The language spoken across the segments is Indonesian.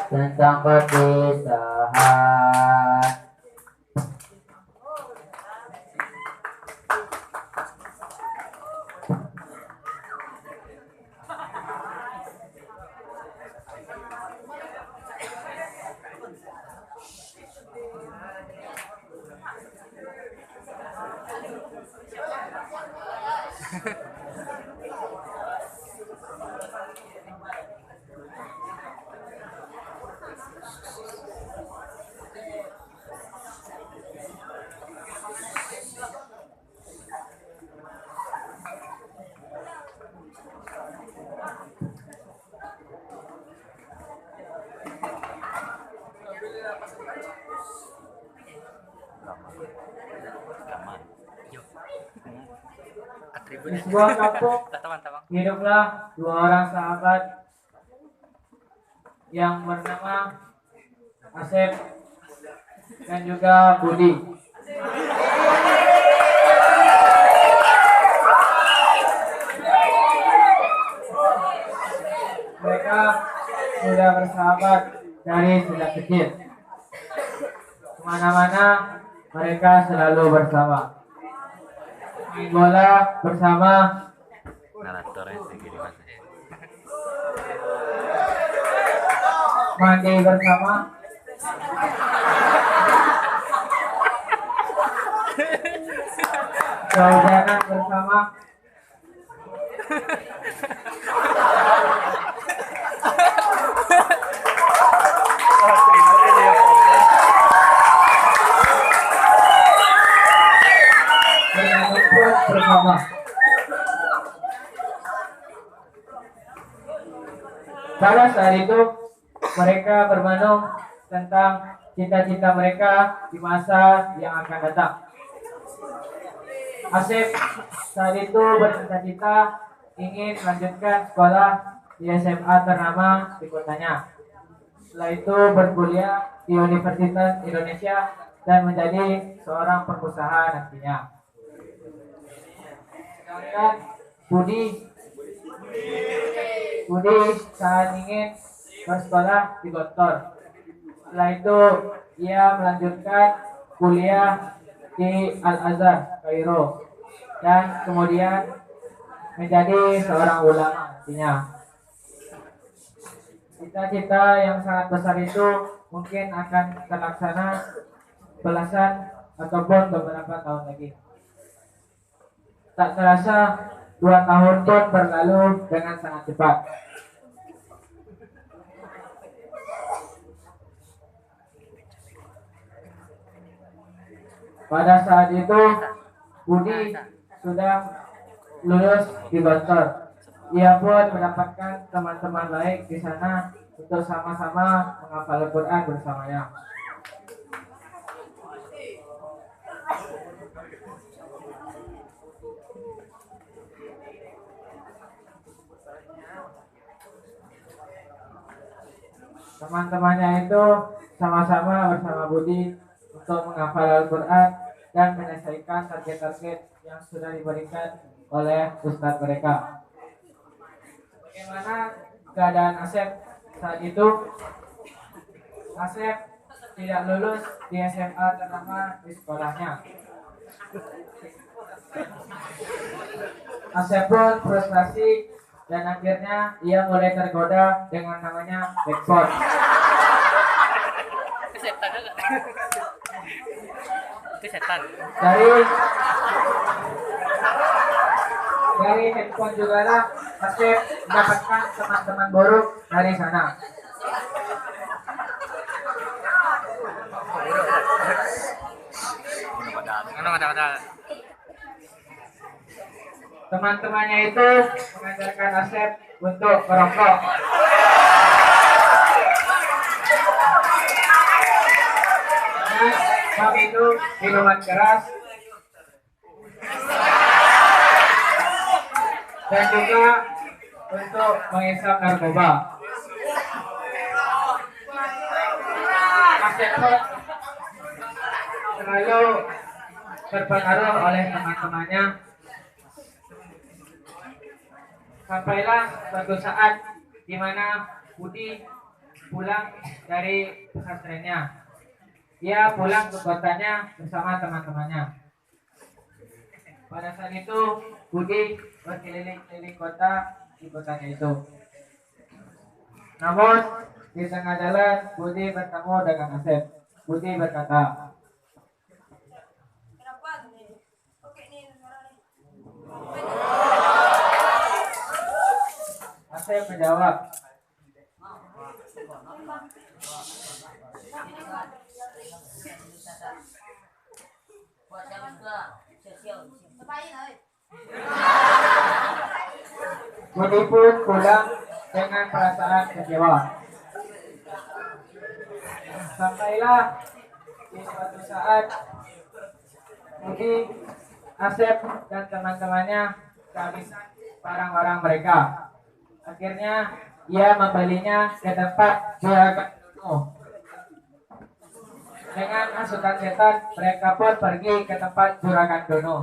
tentang perpisahan. Di sebuah kampung hiduplah dua orang sahabat yang bernama Asep dan juga Budi. Mereka sudah bersahabat dari sejak kecil. Kemana-mana mereka selalu bersama. Main bola bersama, Naratornya segini mas. mandi bersama, jalan bersama, bermain pun bersama. Pada saat itu mereka bermanung tentang cita-cita mereka di masa yang akan datang. Asep saat itu bercita-cita ingin melanjutkan sekolah di SMA ternama di kotanya. Setelah itu berkuliah di Universitas Indonesia dan menjadi seorang pengusaha nantinya. Sedangkan Budi saat ingin bersekolah di Gontor. Setelah itu ia melanjutkan kuliah di Al-Azhar, Kairo, dan kemudian menjadi seorang ulama nantinya. Cita-cita yang sangat besar itu mungkin akan terlaksana belasan ataupun beberapa tahun lagi. Tak terasa 2 tahun pun berlalu dengan sangat cepat. Pada saat itu Budi sudah lulus di Gontor. Ia pun mendapatkan teman-teman baik di sana untuk sama-sama menghafal Al-Quran bersamanya. Teman-temannya itu sama-sama bersama Budi untuk menghafal Al-Quran dan menyelesaikan target-target yang sudah diberikan oleh ustadz mereka. Bagaimana keadaan Asep saat itu? Asep tidak lulus di SMA ternama di sekolahnya. Asep pun frustasi dan akhirnya ia mulai tergoda dengan namanya backbone. Setan. Dari handphone juga lah Asep mendapatkan teman-teman buruk dari sana. Teman-temannya itu mengajarkan Asep untuk merokok. Dan meminum minuman keras. Dan juga untuk menghisap narkoba. Asep selalu terpengaruh oleh teman-temannya. Sampailah suatu saat di mana Budi pulang dari pesantrennya. Ia pulang ke kotanya bersama teman-temannya. Pada saat itu Budi berkeliling-keliling kota di kotanya itu. Namun di tengah jalan Budi bertemu dengan Asep. Budi berkata, Asep menjawab, Budi pun pulang dengan perasaan kecewa. Sampailah di suatu saat Budi, Asep dan teman-temannya kehabisan barang-barang mereka. Akhirnya ia membelinya ke tempat juragan Dono. Dengan masukan setan, mereka pun pergi ke tempat juragan Dono.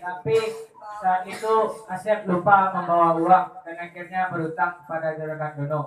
Tapi saat itu Asep lupa membawa uang dan akhirnya berutang pada juragan Dono.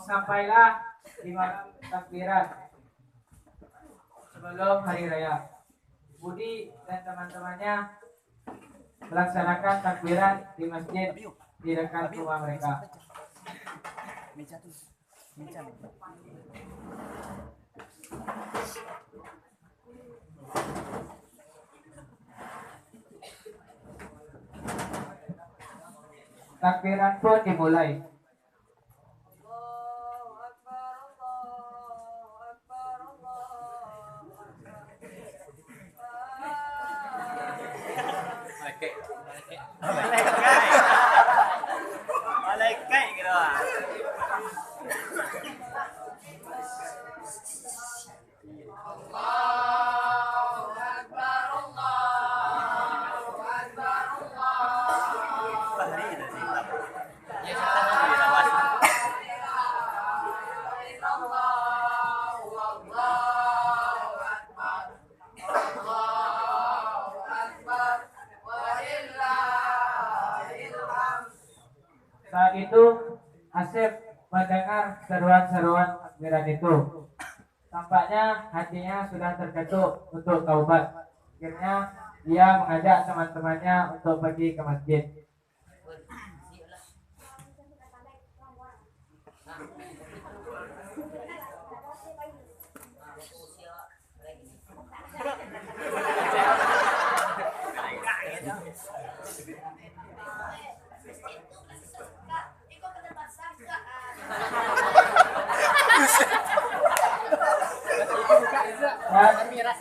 Sampailah di malam takbiran sebelum hari raya. Budi dan teman-temannya melaksanakan takbiran di masjid di dekat rumah mereka. Takbiran pun dimulai. Saat itu Asep mendengar seruan-seruan takbiran itu. Tampaknya hatinya sudah terketuk untuk taubat. Akhirnya ia mengajak teman-temannya untuk pergi ke masjid.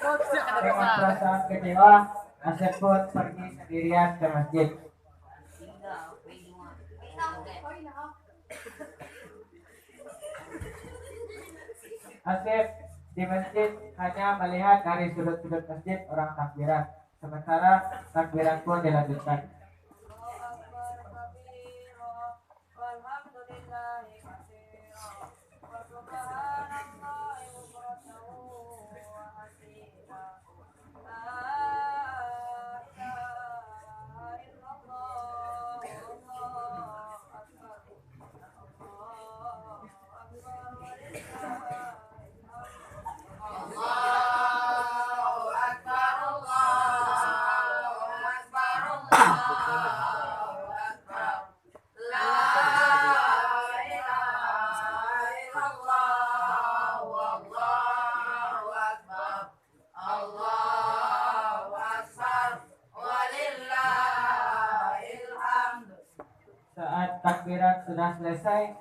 Dengan perasaan kecewa, Asep pun pergi sendirian ke masjid. Asep di masjid hanya melihat dari sudut-sudut masjid orang takbiran, sementara takbiran pun dilanjutkan. Saat takbiran sudah selesai,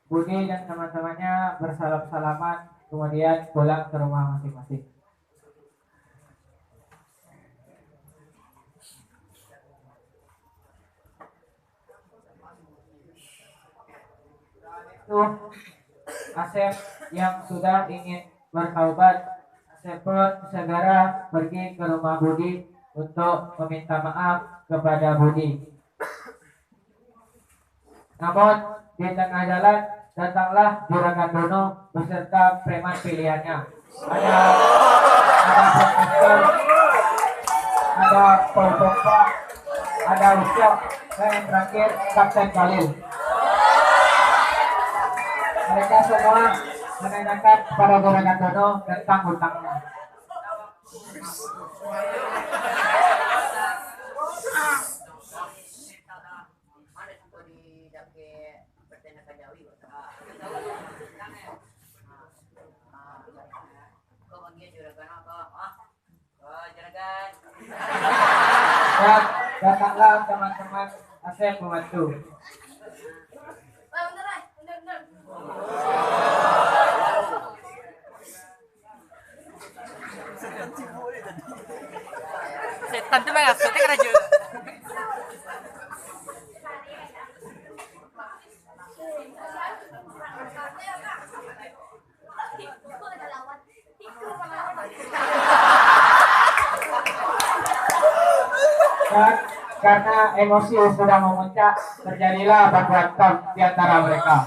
Budi dan teman-temannya bersalam-salaman, kemudian pulang ke rumah masing-masing. Itu Asep yang sudah ingin bertaubat, Asep pun segera pergi ke rumah Budi untuk meminta maaf kepada Budi. Namun di tengah jalan datanglah Juragan Dono beserta preman pilihannya. Ada Profesor, ada Paul Pogba, ada Ucok, dan yang terakhir Kapten Khalil. Mereka semua menanyakan kepada Juragan Dono tentang hutangnya. Dan datanglah teman-teman Asep membantu. Setan tuh lah, setan kan aja. Dan karena emosi sudah memuncak, terjadilah baku hantam di antara mereka.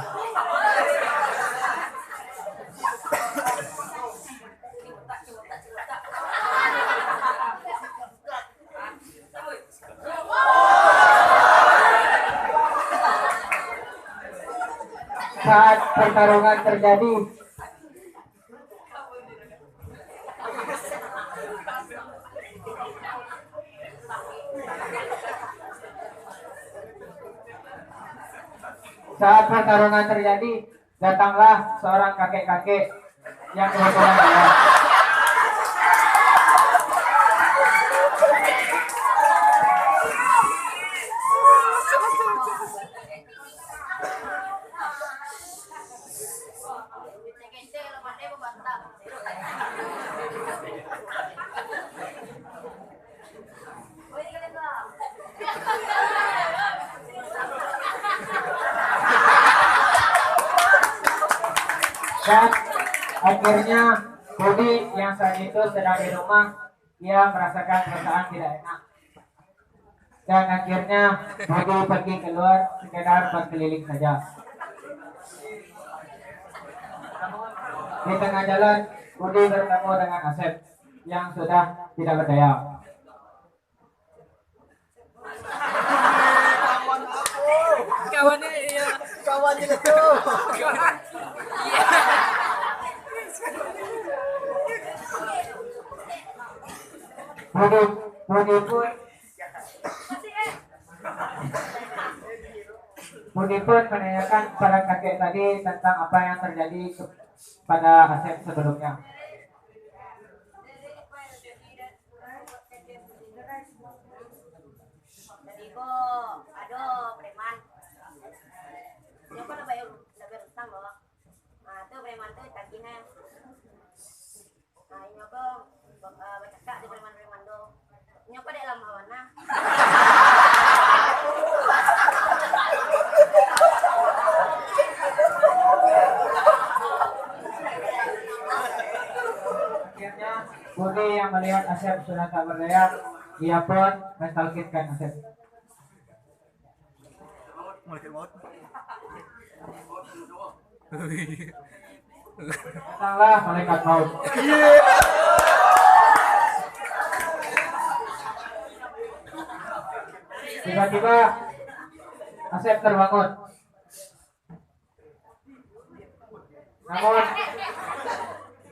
Saat pertarungan terjadi, datanglah seorang kakek-kakek yang kebetulan lewat. Dan akhirnya Budi yang saat itu sedang di rumah, ia merasakan perasaan tidak enak. Dan akhirnya Budi pergi keluar sekedar berkeliling saja. Di tengah jalan, Budi bertemu dengan Asep yang sudah tidak berdaya. Kawannya iya. Kawannya itu. Budi pun menanyakan kepada kakek tadi tentang apa yang terjadi pada Asep sebelumnya. Jadi kok ada preman. Siapa nak bayar utang loh. Nah, tu preman tu tagihnya. Nah, ini kok bercakap di preman-preman do. Nyo pa dalam hawana. Akhirnya Budi yang melihat Asep sudah tak berdaya, ia pun mentalkitkan Asep. Datanglah malaikat maut. Tiba-tiba Asep terbangun. Namun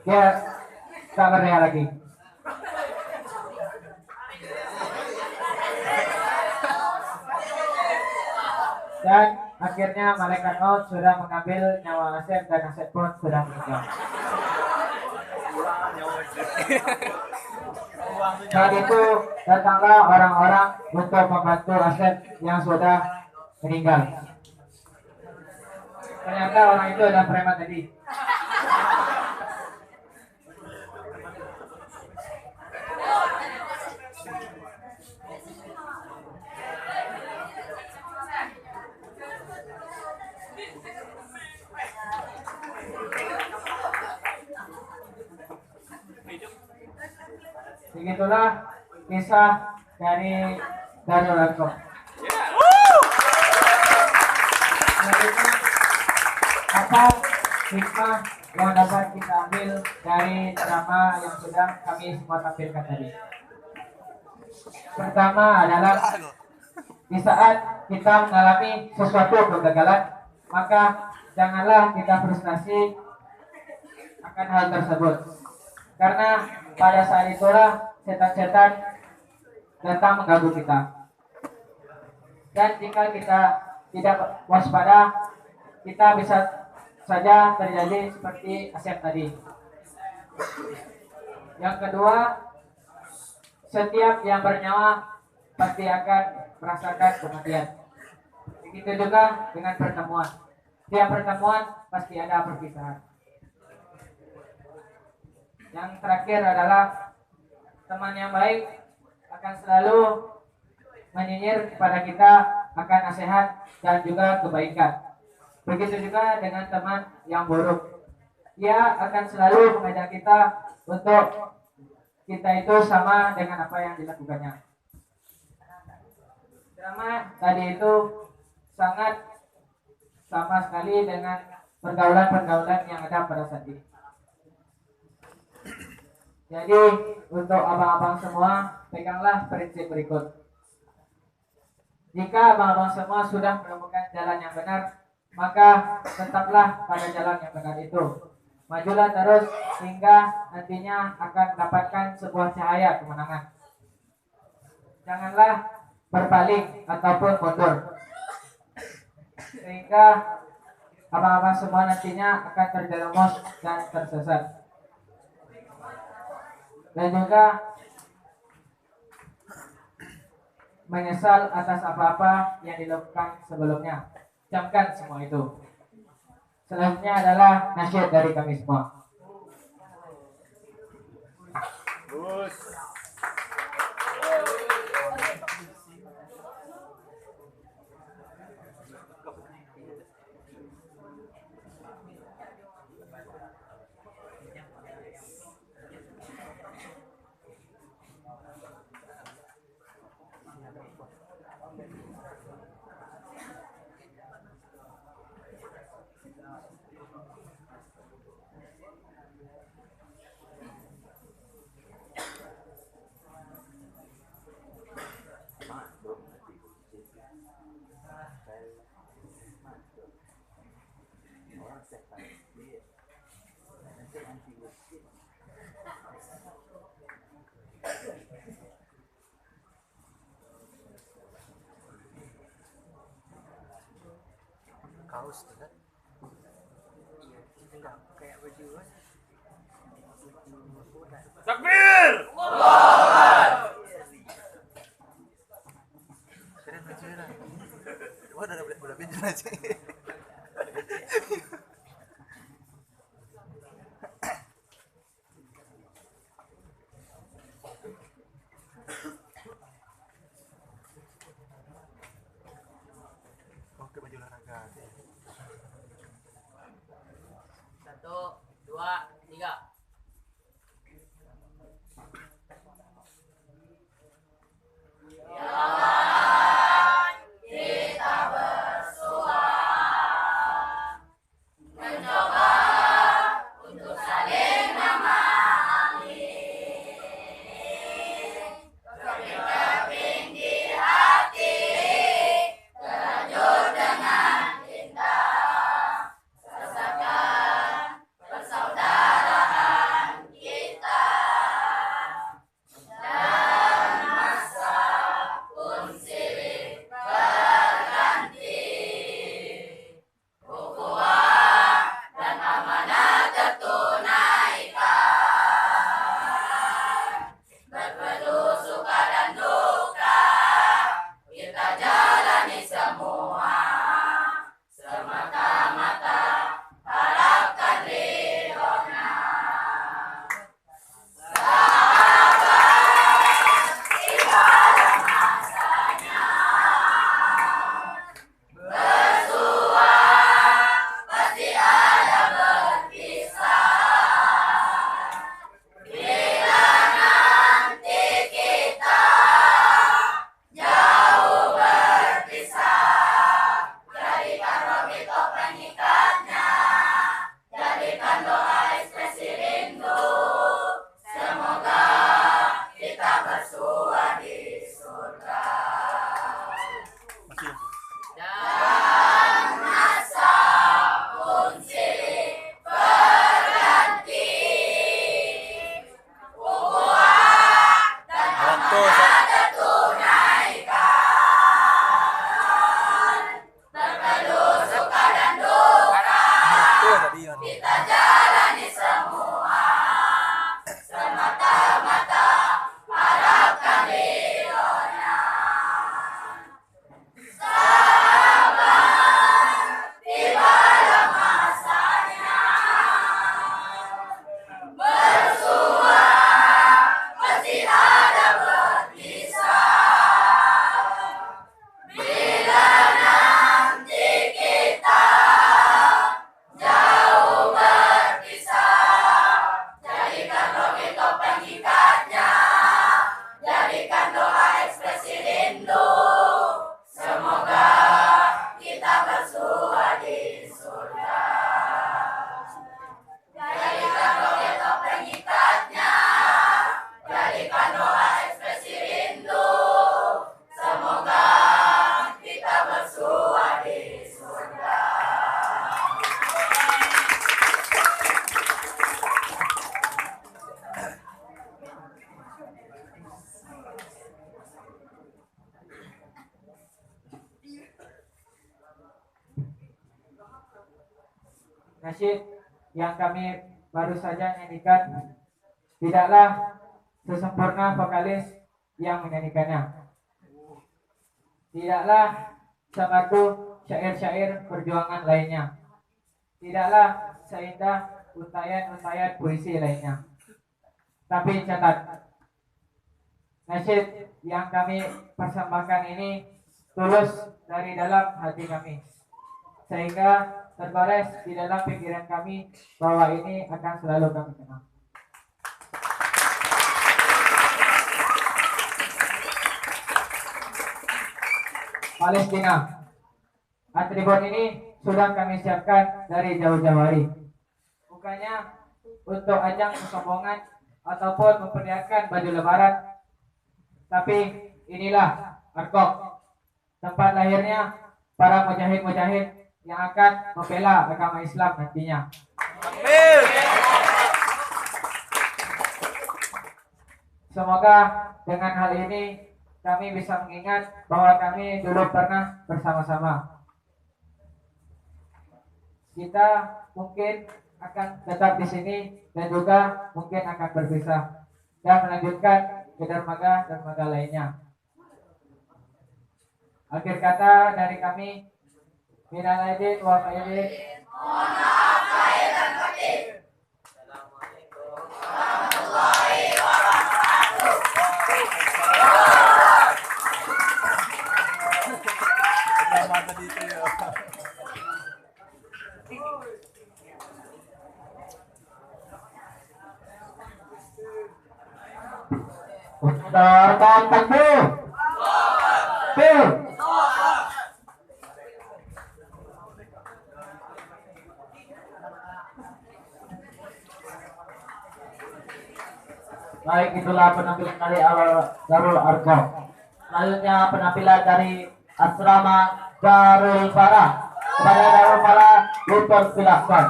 dia tak berdaya lagi. Dan akhirnya malaikat maut sudah mengambil nyawa Asep dan Asep pun sudah meninggal. Saat itu datanglah orang-orang untuk membantu Asep yang sudah meninggal. Ternyata orang itu adalah preman tadi. Begitulah kisah dari Darul Arqam. Selanjutnya, apa hikmah yang dapat kita ambil dari drama yang sudah kami semua tampilkan tadi? Pertama adalah di saat kita mengalami sesuatu kegagalan, maka janganlah kita frustasi akan hal tersebut. Karena pada saat itulah setan-setan datang mengganggu kita. Dan jika kita tidak waspada, kita bisa saja terjadi seperti Asep tadi. Yang kedua, setiap yang bernyawa pasti akan merasakan kematian. Begitu juga dengan pertemuan. Setiap pertemuan pasti ada perpisahan. Yang terakhir adalah teman yang baik akan selalu menyinyir kepada kita akan nasihat dan juga kebaikan. Begitu juga dengan teman yang buruk. Dia akan selalu mengajak kita untuk kita itu sama dengan apa yang dilakukannya. Drama tadi itu sangat sama sekali dengan pergaulan-pergaulan yang ada pada saat ini. Jadi untuk abang-abang semua, peganglah prinsip berikut. Jika abang-abang semua sudah menemukan jalan yang benar, maka tetaplah pada jalan yang benar itu. Majulah terus hingga nantinya akan mendapatkan sebuah cahaya kemenangan. Janganlah berpaling ataupun mundur, sehingga abang-abang semua nantinya akan terjerumus dan tersesat. Dan juga menyesal atas apa-apa yang dilakukan sebelumnya. Camkan semua itu. Selanjutnya adalah nasyid dari kami semua. Kaos tuh kan? Enggak kayak baju kan? Takbir! Keren baju lah. Wah udah pindah aja. Nasyid yang kami baru saja nyanyikan tidaklah sesempurna vokalis yang menyanyikannya. Tidaklah semerdu syair-syair perjuangan lainnya. Tidaklah seindah untayan-untayan puisi lainnya. Tapi catat, nasyid yang kami persembahkan ini tulus dari dalam hati kami, sehingga terbaris di dalam pikiran kami bahwa ini akan selalu kami kenang. Palestina. Atribut ini sudah kami siapkan dari jauh-jauh hari. Bukannya untuk ajang kesombongan ataupun memperlihatkan baju lebaran, tapi inilah Arkok, tempat lahirnya para mujahid-mujahid yang akan membela agama Islam nantinya. Semoga dengan hal ini kami bisa mengingat bahwa kami dulu pernah bersama-sama. Kita mungkin akan tetap di sini dan juga mungkin akan berpisah dan melanjutkan ke dermaga lainnya. Akhir kata dari kami, minal aidin wal faizin. Mohon maaf lahir dan batin. Assalamualaikum warahmatullahi wabarakatuh. Selamat dito ya. Ustaz takbir. Takbir. Baik, itulah penampilan dari Darul Arqam. Selanjutnya penampilan dari asrama Darul Farah. Kepada Darul Farah, Lutfan silahkan.